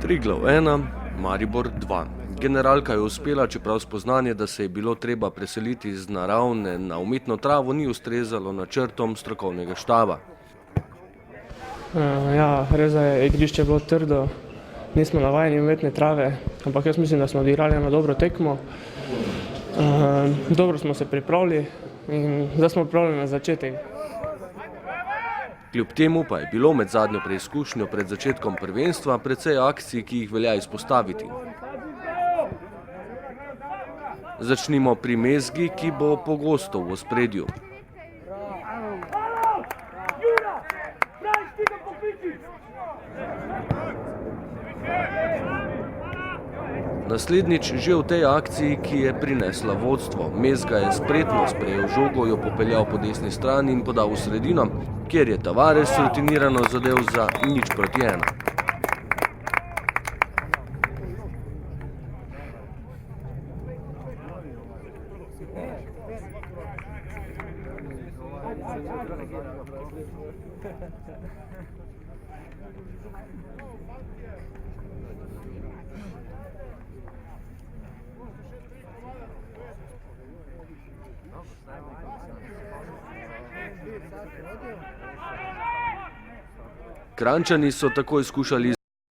Triglav 1, Maribor 2. Generalka je uspela, čeprav spoznanje, da se je bilo treba preseliti iz naravne na umetno travo, ni ustrezalo načrtom strokovnega štaba. Ja, res je igrišče bilo trdo, nismo navajeni umetne trave, ampak jaz mislim, da smo odigrali eno dobro tekmo. Dobro smo se pripravili in zdaj smo pripravljeni na začetek. Kljub temu pa je bilo med zadnjo preizkušnjo pred začetkom prvenstva precej akcij, ki jih velja izpostaviti. Začnimo pri mezgi, ki bo pogosto v ospredju. Naslednjič že v tej akciji, ki je prinesla vodstvo. Mezga je spretno sprejel žogo, jo popeljal po desni strani in podal v sredino, kjer je Tavares rutinirano zadel za 0:1. Kranjčani so takoj skušali